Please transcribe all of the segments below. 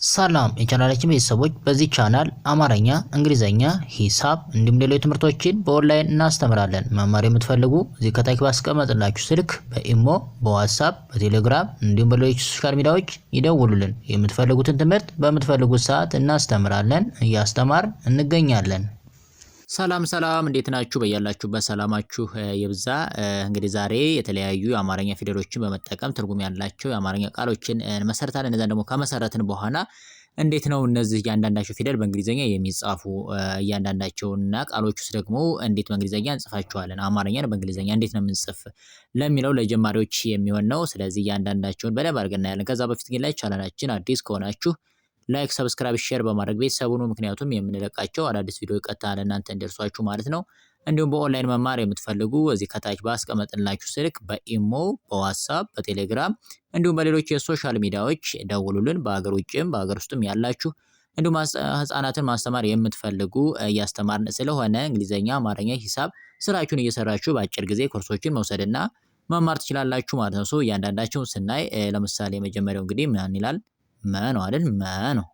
ሰላም የቻናላችን ቤተሰቦች፣ በዚህ ቻናል አማርኛ፣ እንግሊዘኛ፣ ሂሳብ እንዲሁም ሌሎች ትምህርቶችን በኦንላይን እናስተምራለን። መማር የምትፈልጉ እዚህ ከታች ባስቀመጥላችሁ ስልክ በኢሞ፣ በዋትስአፕ፣ በቴሌግራም እንዲሁም በሌሎች ሶሻል ሚዲያዎች ይደውሉልን። የምትፈልጉትን ትምህርት በምትፈልጉት ሰዓት እናስተምራለን፣ እያስተማርን እንገኛለን። ሰላም እንዴት ናችሁ? በያላችሁበት ሰላማችሁ ይብዛ። እንግዲህ ዛሬ የተለያዩ የአማርኛ ፊደሎችን በመጠቀም ትርጉም ያላቸው የአማርኛ ቃሎችን እንመሰርታለን። እነዛን ደግሞ ከመሰረትን በኋላ እንዴት ነው እነዚህ እያንዳንዳቸው ፊደል በእንግሊዘኛ የሚጻፉ እያንዳንዳቸውና ቃሎች ውስጥ ደግሞ እንዴት በእንግሊዘኛ እንጽፋቸዋለን፣ አማርኛን በእንግሊዘኛ እንዴት ነው የምንጽፍ ለሚለው ለጀማሪዎች የሚሆን ነው። ስለዚህ እያንዳንዳቸውን በደንብ አድርገን እናያለን። ከዛ በፊት ግን ላይ ቻናላችን አዲስ ከሆናችሁ ላይክ፣ ሰብስክራይብ፣ ሼር በማድረግ ቤተሰቡ ነው። ምክንያቱም የምንለቃቸው አዳዲስ ቪዲዮ ቀጥታ ለእናንተ እንዲደርሷችሁ ማለት ነው። እንዲሁም በኦንላይን መማር የምትፈልጉ እዚህ ከታች ባስቀመጥንላችሁ ስልክ በኢሞ፣ በዋትስአፕ፣ በቴሌግራም እንዲሁም በሌሎች የሶሻል ሚዲያዎች ደውሉልን። በሀገር ውጭም በሀገር ውስጥም ያላችሁ እንዲሁም ህጻናትን ማስተማር የምትፈልጉ እያስተማርን ስለሆነ እንግሊዘኛ፣ አማርኛ፣ ሂሳብ ስራችሁን እየሰራችሁ በአጭር ጊዜ ኮርሶችን መውሰድና መማር ትችላላችሁ ማለት ነው። እያንዳንዳቸውን ስናይ ለምሳሌ የመጀመሪያው እንግዲህ ምን ይላል? መ ነው አይደል? መ ነው።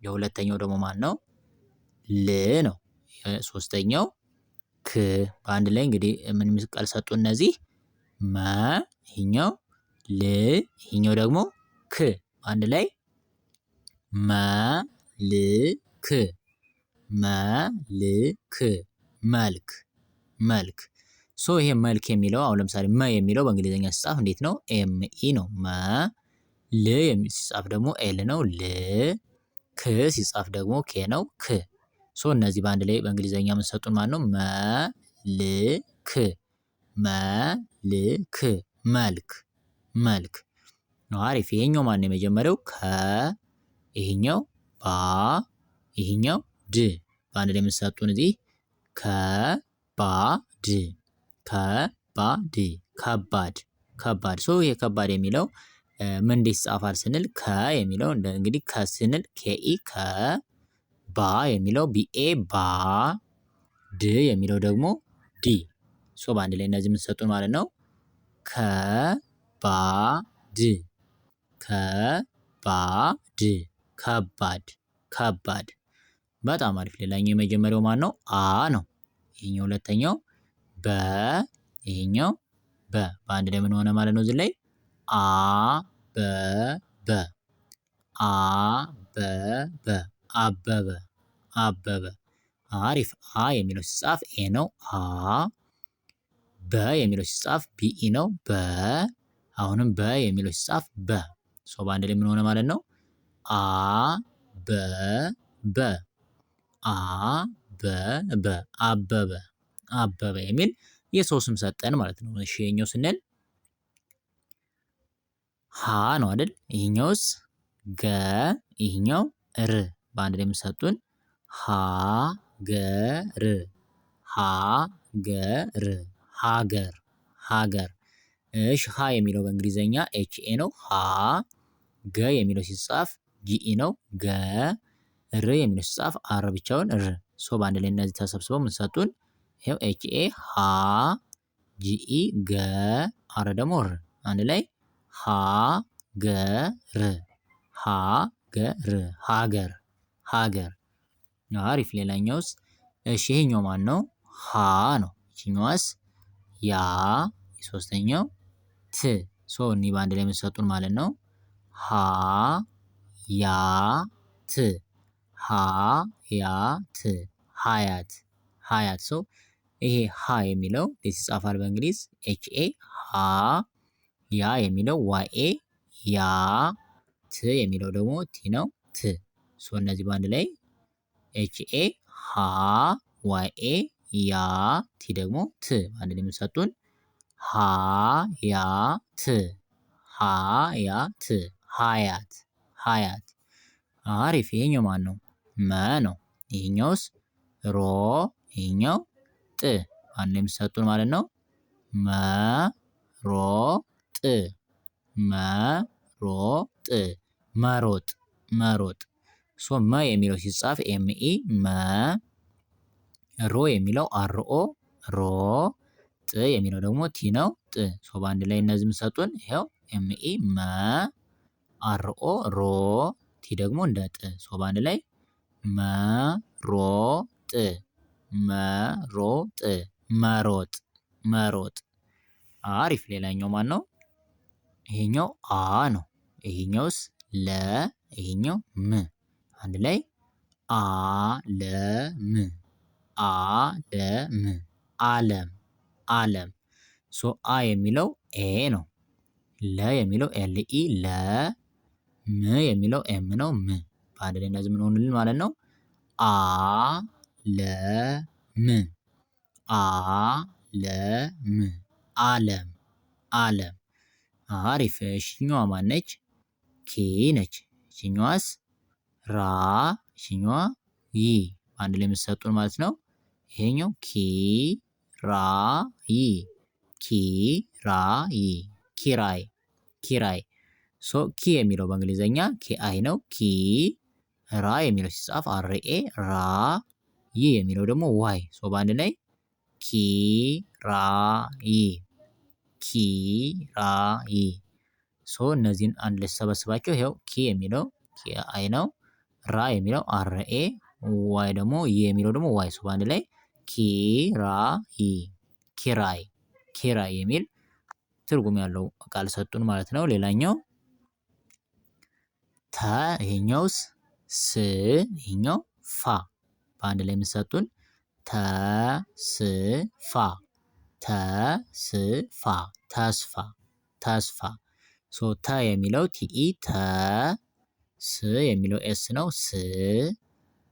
የሁለተኛው ደግሞ ማን ነው? ል ነው። ሶስተኛው ክ። በአንድ ላይ እንግዲህ ምን ቃል ሰጡ እነዚህ? መ፣ ይሄኛው ል፣ ይሄኛው ደግሞ ክ። በአንድ ላይ መልክ፣ መልክ፣ መልክ፣ መልክ። ይሄ መልክ የሚለው አሁን ለምሳሌ መ የሚለው በእንግሊዝኛ ሲጻፍ እንዴት ነው? ኤምኢ ነው። መ ል ሲጻፍ ደግሞ ኤል ነው። ል። ክ ሲጻፍ ደግሞ ኬ ነው። ክ። እነዚህ በአንድ ላይ በእንግሊዘኛ የምንሰጡን ማለት ነው? መልክ፣ መልክ፣ መልክ፣ መልክ። አሪፍ። ይሄኛው ማን ነው? የመጀመሪያው ከ፣ ይሄኛው ባ፣ ይሄኛው ድ። በአንድ ላይ የምንሰጡን እዚህ ከባድ፣ ከባድ፣ ከባድ፣ ከባድ። ይሄ ከባድ የሚለው ምን እንዴት ይጻፋል ስንል ከ የሚለው እንግዲህ ከ ስንል ኬኢ ከ፣ ባ የሚለው ቢኤ ባ፣ ድ የሚለው ደግሞ ዲ። በአንድ ላይ እነዚህ የምትሰጡን ማለት ነው። ከባድ፣ ከባድ፣ ከባድ፣ ከባድ። በጣም አሪፍ። ሌላኛው የመጀመሪያው ማን ነው? አ ነው። ይሄኛው ሁለተኛው በ፣ ይሄኛው በ። በአንድ ላይ ምን ሆነ ማለት ነው? እዚህ ላይ አበበ፣ አበበ፣ አበበ፣ አበበ። አሪፍ። አ የሚለው ሲጻፍ ኤ ነው። አ። በ የሚለው ሲጻፍ ቢኢ ነው። በ። አሁንም በ የሚለው ሲጻፍ በ። በአንድ ላይ ምን ሆነ ማለት ነው? አበበ፣ አበበ፣ አበበ፣ አበበ የሚል የሰው ስም ሰጠን ማለት ነው። እሺ የኛው ስንል ሀ ነው አይደል? ይሄኛውስ ገ፣ ይሄኛው ር። በአንድ ላይ የምትሰጡን ሀገር፣ ሀገር፣ ሀገር፣ ሀገር። እሺ ሀ የሚለው በእንግሊዘኛ ኤችኤ ነው። ሀ። ገ የሚለው ሲጻፍ ጂኢ ነው። ገ። ር የሚለው ሲጻፍ አር ብቻውን ር። በአንድ ላይ እነዚህ ተሰብስበው የምትሰጡን ይሄው ኤችኤ ሀ፣ ጂኢ ገ፣ አር ደግሞ ር። አንድ ላይ ሀገር፣ ሀገር፣ ሀገር፣ ሀገር። አሪፍ። ሌላኛውስ? እሺ ይሄኛው ማን ነው? ሀ ነው። ይችኛዋስ? ያ። የሶስተኛው ት። እኒህ በአንድ ላይ የምትሰጡን ማለት ነው። ሀ፣ ያ፣ ት፣ ሀ፣ ያ፣ ት፣ ሀያት፣ ሀያት። ይሄ ሀ የሚለው እንዴት ይጻፋል በእንግሊዝ? ኤችኤ ሀ። ያ የሚለው ዋኤ ያ፣ ት የሚለው ደግሞ ቲ ነው። ት። እነዚህ በአንድ ላይ ኤችኤ ሀ፣ ዋኤ ያ፣ ቲ ደግሞ ት። በአንድ ላይ የምትሰጡን ሀ፣ ያ፣ ት፣ ሀ፣ ያ፣ ት፣ ሀያት፣ ሀያት። አሪፍ። ይሄኛው ማን ነው? መ ነው። ይሄኛውስ? ሮ፣ ይሄኛው ጥ። በአንድ ላይ የምትሰጡን ማለት ነው። መ፣ ሮ፣ ጥ፣ መሮጥ፣ መሮጥ፣ መሮጥ። መ የሚለው ሲጻፍ ኤምኢ መ፣ ሮ የሚለው አርኦ ሮ፣ ጥ የሚለው ደግሞ ቲ ነው። ጥ። በአንድ ላይ እነዚህ የምትሰጡን ይኸው ኤምኢ መ፣ አርኦ ሮ፣ ቲ ደግሞ እንደ ጥ። በአንድ ላይ መሮጥ መሮጥ መሮጥ መሮጥ። አሪፍ። ሌላኛው ማን ነው? ይሄኛው አ ነው። ይሄኛውስ ለ፣ ይሄኛው ም። አንድ ላይ አለም አለም አለም አለም። አ የሚለው ኤ ነው። ለ የሚለው ኤልኢ ለ፣ ም የሚለው ኤም ነው ም። በአንድ ላይ እነዚህ ምን ሆኑልን ማለት ነው? አ ለ ም አለም አለም አለም። አሪፍ። እሺኛዋ ማነች? ኬ ነች። እሺኛዋስ ራ፣ እሺኛዋ ይ። በአንድ ላይ የምትሰጡን ማለት ነው። ይሄኛው ኪ ራ ይ ኪ ራ ይ ኪራይ ኪራይ። ኪ የሚለው በእንግሊዘኛ ኬ አይ ነው። ኪ ራ የሚለው ሲጻፍ አርኤ ራ፣ ይ የሚለው ደግሞ ዋይ። በአንድ ላይ ኪ ራ ይ ኪ ራ ይ። እነዚህን አንድ ላይ ሲሰበስባቸው ይኸው ኪ የሚለው ኬ አይ ነው። ራ የሚለው አርኤ፣ ዋይ ደግሞ ይ የሚለው ደግሞ ዋይ። በአንድ ላይ ኪ ራ ይ ኪራይ ኪራይ የሚል ትርጉም ያለው ቃል ሰጡን ማለት ነው። ሌላኛው ተ፣ ይሄኛውስ ስ፣ ይሄኛው ፋ። በአንድ ላይ የምትሰጡን ተስፋ ተስፋ ተስፋ ተስፋ። ተ የሚለው ቲኢ ተ፣ ስ የሚለው ኤስ ነው ስ፣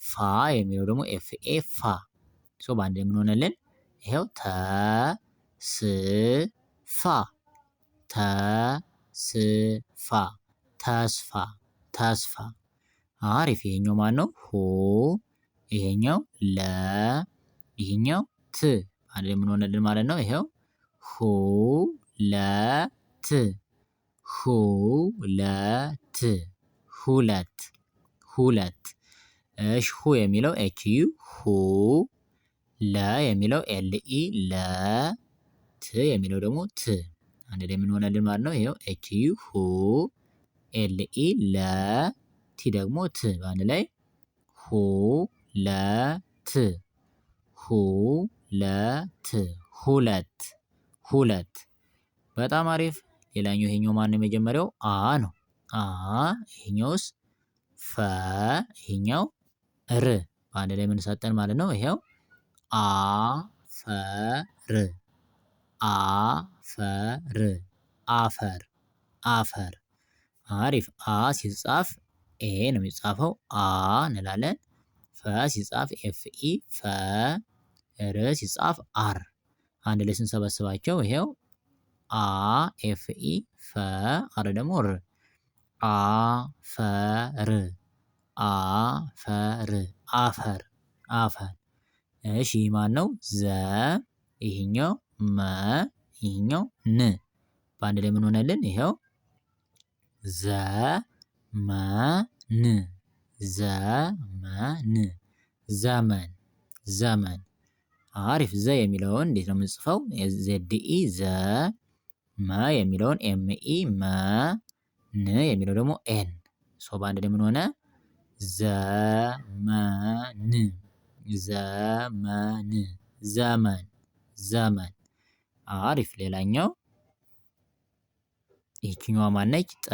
ፋ የሚለው ደግሞ ኤፍኤ ፋ። በአንድ ላይ ምን ሆነልን? ይሄው ተስፋ ተስፋ ተስፋ ተስፋ። አሪፍ። ይሄኛው ማን ነው? ሁ፣ ይሄኛው ለ፣ ይሄኛው ት። አንድ ላይ ምን ሆነልን ማለት ነው? ይሄው ሁ ለ ት ሁ ለ ት ሁለት ሁለት። እሺ ሁ የሚለው ኤች ዩ ሁ፣ ለ የሚለው ኤል ኢ ለ፣ ት የሚለው ደግሞ ት። አንድ ላይ ምን ሆነልን ማለት ነው? ይሄው ኤች ዩ ሁ፣ ኤል ኢ ለ፣ ቲ ደግሞ ት። በአንድ ላይ ሁ ለ ት ሁ ለ ት ሁለት ሁለት። በጣም አሪፍ። ሌላኛው ይሄኛው ማን ነው? የመጀመሪያው አ ነው። አ፣ ይሄኛውስ ፈ፣ ይሄኛው ር። በአንድ ላይ ምን ሰጠን ማለት ነው? ይሄው አፈር አፈር አፈር አፈር። አሪፍ። አ ሲጻፍ ኤ ነው የሚጻፈው አ እንላለን። ፈ ሲጻፍ ኤፍ ኢ ፈ፣ ር ሲጻፍ አር። አንድ ላይ ስንሰበስባቸው ይሄው አ ኤፍ ኢ ፈ፣ አር ደግሞ ር አፈር አፈር አፈር አፈር። እሺ ማን ነው? ዘ፣ ይሄኛው መ፣ ይሄኛው ን። በአንድ ላይ ምን ሆነልን? ይሄው ዘመን ዘመን ዘመን ዘመን። አሪፍ። ዘ የሚለውን እንዴት ነው የምንጽፈው? ዜድኢ ዘ፣ መ የሚለውን ኤምኢ መ፣ ን የሚለው ደግሞ ኤን። በአንድ ላይ ምን ሆነ? ዘመን ዘመን ዘመን ዘመን። አሪፍ። ሌላኛው ይህችኛዋ ማነች? ጠ፣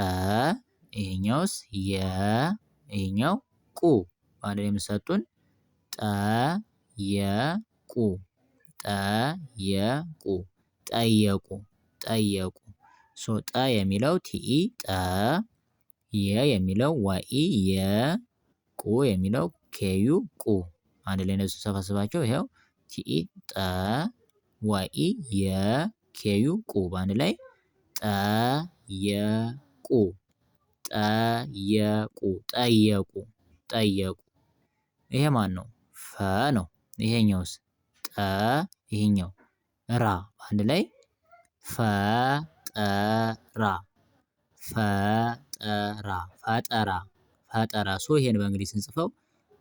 ይሄኛውስ የ፣ ይሄኛው ቁ። በአንድ ላይ የምሰጡን ጠ የ ቁ ጠየቁ ጠየቁ ጠየቁ። ጠ የሚለው ቲኢ ጠ፣ የ የሚለው ዋኢ የ፣ ቁ የሚለው ኬዩ ቁ። አንድ ላይ እነሱ ሰፋስባቸው ይኸው ቲኢ ጠ፣ ዋኢ የ፣ ኬዩ ቁ። በአንድ ላይ ጠየቁ ጠየቁ ጠየቁ ጠየቁ። ይሄ ማን ነው? ፈ ነው። ይሄኛውስ? ጠ፣ ይሄኛው ራ። በአንድ ላይ ፈጠራ ፈጠራ ፈጠራ ፈጠራ። ይሄን በእንግሊዝ ስንጽፈው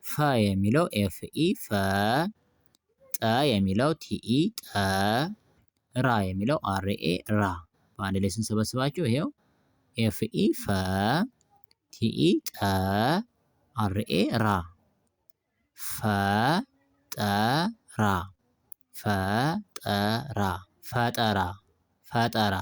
ፈ የሚለው ኤፍ ኢ ፈ፣ ጠ የሚለው ቲኢ ጠ፣ ራ የሚለው አር ኤ ራ። በአንድ ላይ ስንሰበስባቸው ይሄው ኤፍ ኢ ፈ፣ ቲኢ ጠ አርኤ ራ ፈጠራ ፈጠራ ፈጠራ ፈጠራ